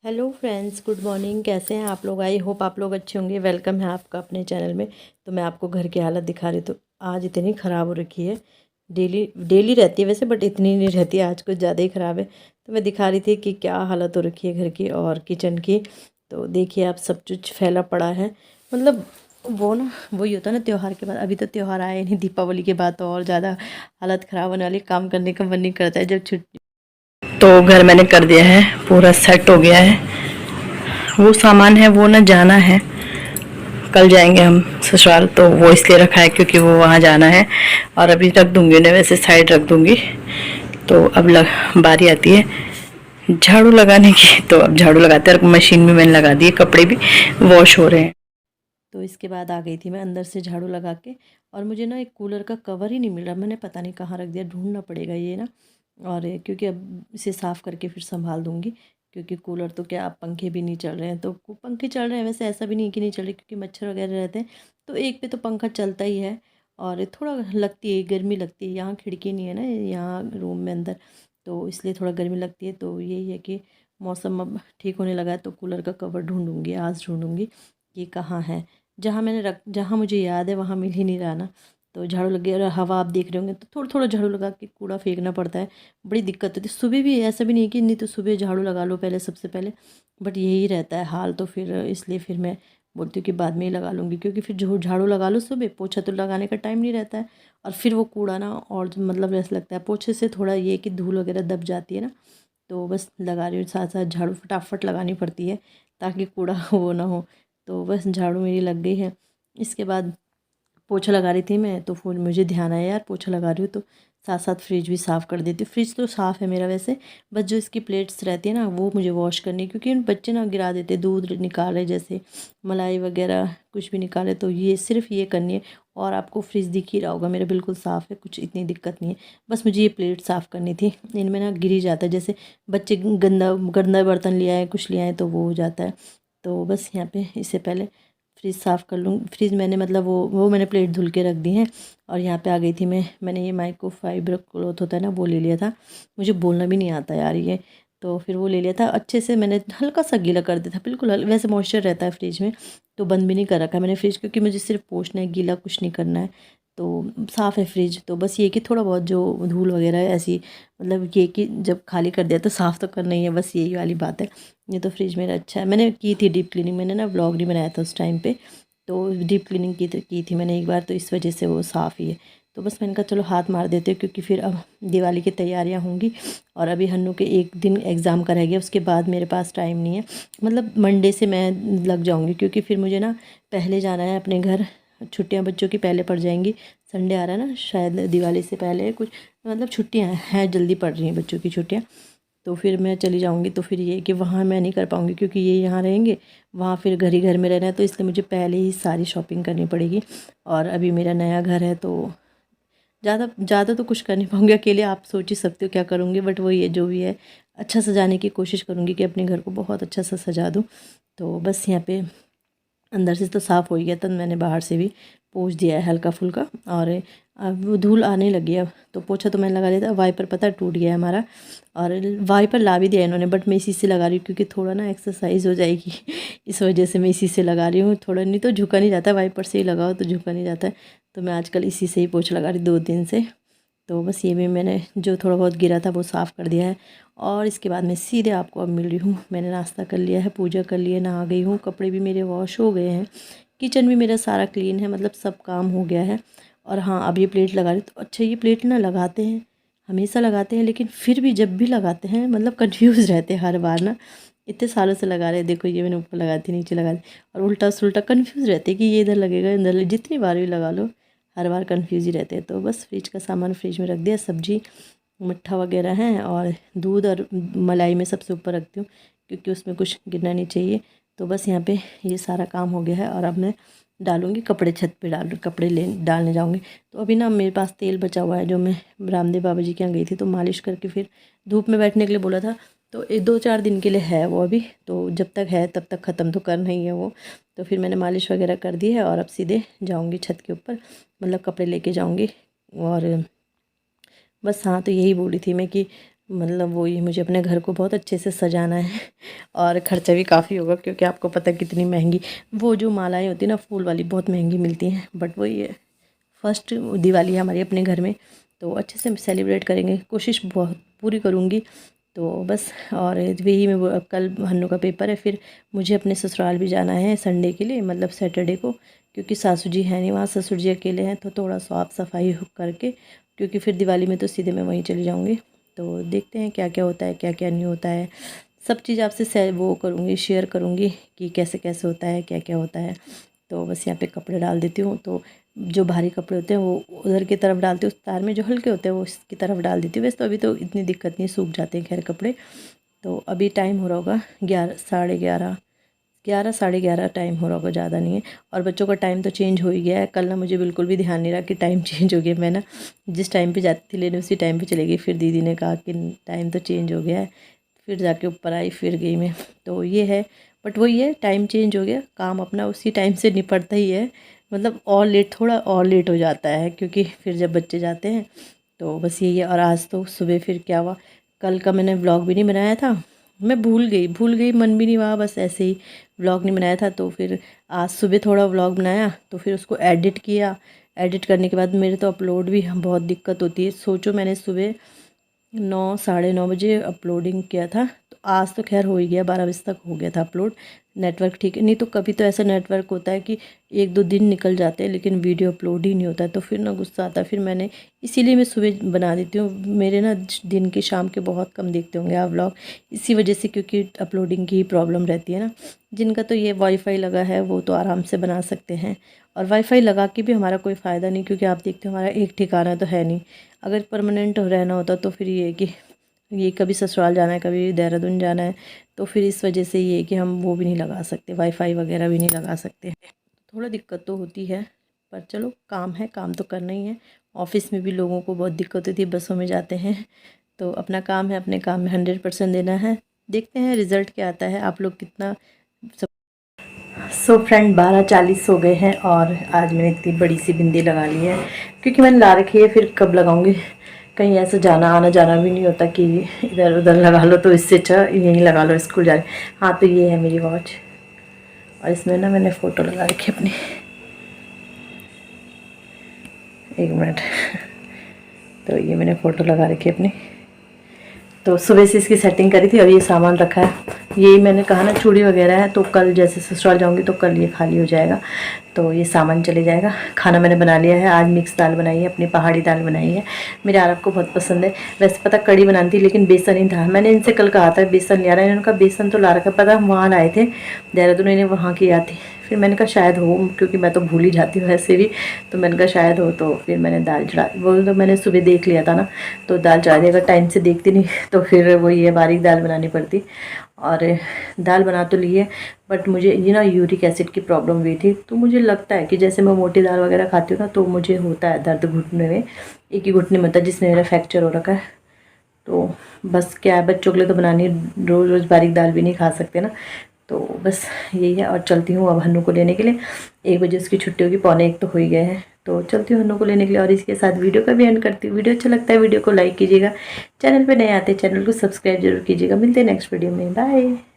Hello friends, good morning. कैसे हैं आप लोग? आई होप आप लोग अच्छे होंगे। वेलकम है आपका अपने चैनल में। तो मैं आपको घर की हालत दिखा रही। तो आज इतनी ख़राब हो रखी है। डेली डेली रहती है वैसे, बट इतनी नहीं रहती, आज कुछ ज़्यादा ही ख़राब है। तो मैं दिखा रही थी कि क्या हालत हो रखी है घर की और किचन की। तो देखिए आप, सब कुछ फैला पड़ा है। मतलब वो ना, वही होता है ना, त्यौहार के बाद। अभी तो त्यौहार आए नहीं, दीपावली के बाद तो और ज़्यादा हालत ख़राब होने वाली। काम करने का मन नहीं करता है जब छुट्टी। तो घर मैंने कर दिया है, पूरा सेट हो गया है। वो सामान है वो ना जाना है, कल जाएंगे हम ससुराल। तो वो इसलिए रखा है क्योंकि वो वहाँ जाना है। और अभी रख दूंगी उन्हें, वैसे साइड रख दूंगी। तो अब बारी आती है झाड़ू लगाने की। तो अब झाड़ू लगाते हैं, और मशीन भी मैंने लगा दी है, कपड़े भी वॉश हो रहे हैं। तो इसके बाद आ गई थी मैं अंदर से झाड़ू लगा के। और मुझे ना एक कूलर का कवर ही नहीं मिल रहा, मैंने पता नहीं कहाँ रख दिया, ढूंढना पड़ेगा ये ना। और क्योंकि अब इसे साफ़ करके फिर संभाल दूंगी। क्योंकि कूलर तो क्या, अब पंखे भी नहीं चल रहे हैं। तो पंखे चल रहे हैं वैसे, ऐसा भी नहीं कि नहीं चल रहे, क्योंकि मच्छर वगैरह रहते हैं। तो एक पे तो पंखा चलता ही है। और थोड़ा लगती है, गर्मी लगती है। यहाँ खिड़की नहीं है ना, यहाँ रूम में अंदर। तो इसलिए थोड़ा गर्मी लगती है। तो यही है कि मौसम अब ठीक होने लगा है, तो कूलर का कवर ढूंढूंगी, आज ढूंढूंगी कि कहाँ है। जहाँ मुझे याद है वहाँ मिल ही नहीं रहा ना। तो झाड़ू लग गया। और हवा आप देख रहे होंगे, तो थोड़ा थोड़ा झाड़ू लगा के कूड़ा फेंकना पड़ता है। बड़ी दिक्कत होती है सुबह भी। ऐसा भी नहीं है कि नहीं, तो सुबह झाड़ू लगा लो पहले, सबसे पहले। बट यही रहता है हाल। तो फिर इसलिए फिर मैं बोलती हूँ कि बाद में ही लगा लूँगी, क्योंकि फिर जो झाड़ू लगा लो सुबह, पोछा तो लगाने का टाइम नहीं रहता है। और फिर वो कूड़ा ना, और मतलब ऐसा लगता है पोछे से थोड़ा ये कि धूल वगैरह दब जाती है ना। तो बस लगा रही हूँ, साथ साथ झाड़ू फटाफट लगानी पड़ती है, ताकि कूड़ा वो ना हो। तो बस झाड़ू मेरी लग गई है। इसके बाद पोछा लगा रही थी मैं, तो फिर मुझे ध्यान आया, यार पोछा लगा रही हूँ तो साथ साथ फ्रिज भी साफ़ कर देती हूँ। फ्रिज तो साफ़ है मेरा वैसे। बस जो इसकी प्लेट्स रहती है ना, वो मुझे वॉश करनी है, क्योंकि उन बच्चे ना गिरा देते, दूध निकाले जैसे, मलाई वगैरह कुछ भी निकाले, तो ये सिर्फ ये करनी है। और आपको फ्रिज दिख ही रहा होगा मेरा, बिल्कुल साफ़ है, कुछ इतनी दिक्कत नहीं है। बस मुझे ये प्लेट साफ़ करनी थी। इनमें ना गिर ही जाता है, जैसे बच्चे गंदा गंदा बर्तन लिया है, कुछ लिया है, तो वो हो जाता है। तो बस यहाँ पे इससे पहले फ्रिज साफ़ कर लूँ। फ्रिज मैंने मतलब वो मैंने प्लेट धुल के रख दी है। और यहाँ पे आ गई थी मैंने ये माइक्रोफाइबर क्लॉथ होता है ना, वो ले लिया था। मुझे बोलना भी नहीं आता यार ये। तो फिर वो ले लिया था, अच्छे से मैंने हल्का सा गीला कर दिया था, बिल्कुल वैसे मॉइस्चर रहता है फ्रिज में। तो बंद भी नहीं कर रखा है मैंने फ्रिज, क्योंकि मुझे सिर्फ पोंछना है, गीला कुछ नहीं करना है। तो साफ़ है फ्रिज। तो बस ये कि थोड़ा बहुत जो धूल वगैरह है ऐसी, मतलब ये कि जब खाली कर दिया तो साफ़ तो करना ही है, बस यही वाली बात है। ये तो फ्रिज मेरा अच्छा है। मैंने की थी डीप क्लीनिंग, मैंने ना व्लॉग नहीं बनाया था उस टाइम पे। तो डीप क्लीनिंग की थी मैंने एक बार, तो इस वजह से वो साफ़ ही है। तो बस मैंने कहा चलो हाथ मार देते हो, क्योंकि फिर अब दिवाली की तैयारियां होंगी। और अभी हन्नू के एक दिन एग्ज़ाम का रह गया, उसके बाद मेरे पास टाइम नहीं है। मतलब मंडे से मैं लग जाऊंगी, क्योंकि फिर मुझे ना पहले जाना है अपने घर। छुट्टियां बच्चों की पहले पड़ जाएंगी। संडे आ रहा है ना, शायद दिवाली से पहले कुछ, मतलब छुट्टियाँ हैं, जल्दी पड़ रही हैं बच्चों की छुट्टियाँ। तो फिर मैं चली जाऊँगी। तो फिर ये कि वहाँ मैं नहीं कर पाऊँगी, क्योंकि ये यहाँ रहेंगे, वहाँ फिर घर ही घर में रहना है। तो इसलिए मुझे पहले ही सारी शॉपिंग करनी पड़ेगी। और अभी मेरा नया घर है, तो ज़्यादा ज़्यादा तो कुछ कर नहीं पाऊँगी अकेले। आप सोच ही सकते हो क्या करूँगी, बट वही है जो भी है। अच्छा सजाने की कोशिश करूँगी कि अपने घर को बहुत अच्छा सा सजा दूँ। तो बस यहाँ पे अंदर से तो साफ़ हो ही गया था, मैंने बाहर से भी पोंछ दिया है हल्का फुल्का। और अब वो धूल आने लगी है अब। तो पोछा तो मैंने लगा लिया था। वाइपर पता है टूट गया है हमारा। और वाइपर ला भी दिया इन्होंने, बट मैं इसी से लगा रही हूँ, क्योंकि थोड़ा ना एक्सरसाइज हो जाएगी इस वजह से मैं इसी से लगा रही हूँ। थोड़ा नहीं तो झुका नहीं जाता, वाइपर से ही लगाओ तो झुका नहीं जाता है। तो मैं आजकल इसी से ही पोछा लगा रही 2 दिन से। तो बस ये भी मैंने जो थोड़ा बहुत गिरा था वो साफ़ कर दिया है। और इसके बाद मैं सीधे आपको अब मिल रही हूँ। मैंने नाश्ता कर लिया है, पूजा कर लिया, नहा गई हूँ, कपड़े भी मेरे वॉश हो गए हैं, किचन भी मेरा सारा क्लीन है, मतलब सब काम हो गया है। और हाँ, अब ये प्लेट लगा रही। तो अच्छा, ये प्लेट ना लगाते हैं, हमेशा लगाते हैं, लेकिन फिर भी जब भी लगाते हैं मतलब कंफ्यूज रहते हैं हर बार ना। इतने सालों से लगा रहे, देखो ये मैंने ऊपर लगा दी, नीचे लगा दी, और उल्टा सुल्टा कंफ्यूज रहते हैं कि ये इधर लगेगा, जितनी बार भी लगा लो हर बार कंफ्यूज ही रहते हैं। तो बस फ्रिज का सामान फ्रिज में रख दिया, सब्जी मट्ठा वगैरह हैं, और दूध और मलाई में सबसे ऊपर रखती हूँ, क्योंकि उसमें कुछ गिरना नहीं चाहिए। तो बस यहाँ पे ये सारा काम हो गया है। और अब मैं डालूँगी कपड़े, छत पे कपड़े डालने जाऊँगी। तो अभी ना मेरे पास तेल बचा हुआ है, जो मैं रामदेव बाबा जी के यहाँ गई थी, तो मालिश करके फिर धूप में बैठने के लिए बोला था। तो 2-4 दिन के लिए है वो अभी। तो जब तक है तब तक ख़त्म तो करना ही है वो। तो फिर मैंने मालिश वगैरह कर दी है, और अब सीधे जाऊँगी छत के ऊपर, मतलब कपड़े लेके जाऊँगी। और बस हाँ, तो यही बोली थी मैं कि मतलब वही मुझे अपने घर को बहुत अच्छे से सजाना है और ख़र्चा भी काफ़ी होगा, क्योंकि आपको पता है कितनी महंगी वो जो मालाएं होती है ना फूल वाली, बहुत महंगी मिलती हैं। बट वही है, फर्स्ट दिवाली है हमारी अपने घर में, तो अच्छे से सेलिब्रेट करेंगे, कोशिश बहुत पूरी करूँगी। तो बस, और वही मैं कल हन्नू का पेपर है, फिर मुझे अपने ससुराल भी जाना है संडे के लिए, मतलब सैटरडे को, क्योंकि सासू जी है नहीं वहाँ, ससुर जी अकेले हैं, तो थोड़ा साफ़ सफाई करके, क्योंकि फिर दिवाली में तो सीधे मैं वहीं चली जाऊँगी। तो देखते हैं क्या क्या होता है, क्या क्या नहीं होता है, सब चीज़ आपसे वो करूँगी, शेयर करूँगी कि कैसे कैसे होता है, क्या क्या होता है। तो बस यहाँ पे कपड़े डाल देती हूँ, तो जो भारी कपड़े होते हैं वो उधर की तरफ डालती हूँ, उस तार में जो हल्के होते हैं वो इसकी तरफ डाल देती हूँ। वैसे तो अभी तो इतनी दिक्कत नहीं, सूख जाते हैं खैर कपड़े। तो अभी टाइम हो रहा होगा 11, साढ़े 11, 11 साढ़े 11 टाइम हो रहा होगा, ज़्यादा नहीं है। और बच्चों का टाइम तो चेंज हो ही गया है। कल ना मुझे बिल्कुल भी ध्यान नहीं रहा कि टाइम चेंज हो गया। मैं ना जिस टाइम पे जाती थी लेने उसी टाइम पे चली गई, फिर दीदी ने कहा कि टाइम तो चेंज हो गया है, फिर जाके ऊपर आई, फिर गई मैं। तो ये है, बट वही है, टाइम चेंज हो गया, काम अपना उसी टाइम से निपटता ही है। मतलब और लेट, थोड़ा और लेट हो जाता है, क्योंकि फिर जब बच्चे जाते हैं तो बस यही है। और आज तो सुबह फिर क्या हुआ, कल का मैंने व्लॉग भी नहीं बनाया था, मैं भूल गई, मन भी नहीं हुआ, बस ऐसे ही व्लॉग नहीं बनाया था। तो फिर आज सुबह थोड़ा व्लॉग बनाया, तो फिर उसको एडिट किया। एडिट करने के बाद मेरे तो अपलोड भी बहुत दिक्कत होती है। सोचो मैंने सुबह 9 साढ़े 9 बजे अपलोडिंग किया था, तो आज तो खैर हो ही गया, 12 बजे तक हो गया था अपलोड। नेटवर्क ठीक है, नहीं तो कभी तो ऐसा नेटवर्क होता है कि 1-2 दिन निकल जाते हैं लेकिन वीडियो अपलोड ही नहीं होता है, तो फिर ना गुस्सा आता है। फिर मैंने इसीलिए मैं सुबह बना देती हूँ। मेरे ना दिन के शाम के बहुत कम देखते होंगे आप व्लॉग, इसी वजह से, क्योंकि अपलोडिंग की प्रॉब्लम रहती है ना। जिनका तो ये वाईफाई लगा है वो तो आराम से बना सकते हैं, और वाईफाई लगा के भी हमारा कोई फ़ायदा नहीं, क्योंकि आप देखते हो हमारा एक ठिकाना तो है नहीं। अगर परमानेंट रहना होता तो फिर ये है कि ये कभी ससुराल जाना है, कभी देहरादून जाना है, तो फिर इस वजह से ये है कि हम वो भी नहीं लगा सकते, वाईफाई वगैरह भी नहीं लगा सकते। थोड़ा दिक्कत तो होती है, पर चलो काम है, काम तो करना ही है। ऑफिस में भी लोगों को बहुत दिक्कत होती है, बसों में जाते हैं, तो अपना काम है, अपने काम में 100% देना है। देखते हैं रिज़ल्ट क्या आता है, आप लोग कितना सब। सो फ्रेंड 12:40 हो गए हैं, और आज मैंने इतनी बड़ी सी बिंदी लगा ली है, क्योंकि मैंने ला रखी है, फिर कब लगाऊंगी, कहीं ऐसे जाना आना जाना भी नहीं होता कि इधर उधर लगा लो, तो इससे अच्छा यहीं लगा लो स्कूल जाने। हाँ, तो ये है मेरी वॉच, और इसमें ना मैंने फ़ोटो लगा रखी अपनी, एक मिनट। तो ये मैंने फ़ोटो लगा रखी अपनी। तो सुबह से इसकी सेटिंग करी थी, और ये सामान रखा है। यही मैंने कहा ना, चूड़ी वगैरह है, तो कल जैसे ससुराल जाऊंगी तो कल ये खाली हो जाएगा, तो ये सामान चले जाएगा। खाना मैंने बना लिया है, आज मिक्स दाल बनाई है, अपनी पहाड़ी दाल बनाई है, मेरे आरब को बहुत पसंद है। वैसे पता कड़ी बनानी थी, लेकिन बेसन नहीं था। मैंने इनसे कल कहा था बेसन ले आ रहा है, इन्होंने कहा बेसन तो ला रखा, पता हम वहाँ लाए थे देहरादून, इन्हें वहाँ की याद थी। फिर मैंने कहा शायद हो, क्योंकि मैं तो भूल ही जाती हूँ ऐसे भी, तो मैंने कहा शायद हो। तो फिर मैंने दाल चढ़ा, वो तो मैंने सुबह देख लिया था ना, तो दाल चढ़ा दी। अगर टाइम से देखती नहीं तो फिर वो ये बारीक दाल बनानी पड़ती। और दाल बना तो ली है, बट मुझे ये ना यूरिक एसिड की प्रॉब्लम हुई थी, तो मुझे लगता है कि जैसे मैं मोटी दाल वगैरह खाती हूँ ना, तो मुझे होता है दर्द घुटने में, एक ही घुटने में होता है, जिसमें मेरा फ्रैक्चर हो रखा है। तो बस क्या है, बच्चों के लिए तो बनानी, रोज़ रोज़ बारीक दाल भी नहीं खा सकते ना, तो बस यही है। और चलती हूँ अब हन्नू को लेने के लिए, 1 बजे उसकी छुट्टी होगी, 12:45 तो हो ही गए हैं, तो चलती हूँ हन्नू को लेने के लिए। और इसके साथ वीडियो का भी एंड करती हूँ। वीडियो अच्छा लगता है वीडियो को लाइक कीजिएगा, चैनल पे नए आते हैं चैनल को सब्सक्राइब जरूर कीजिएगा। मिलते हैं नेक्स्ट वीडियो में, बाय।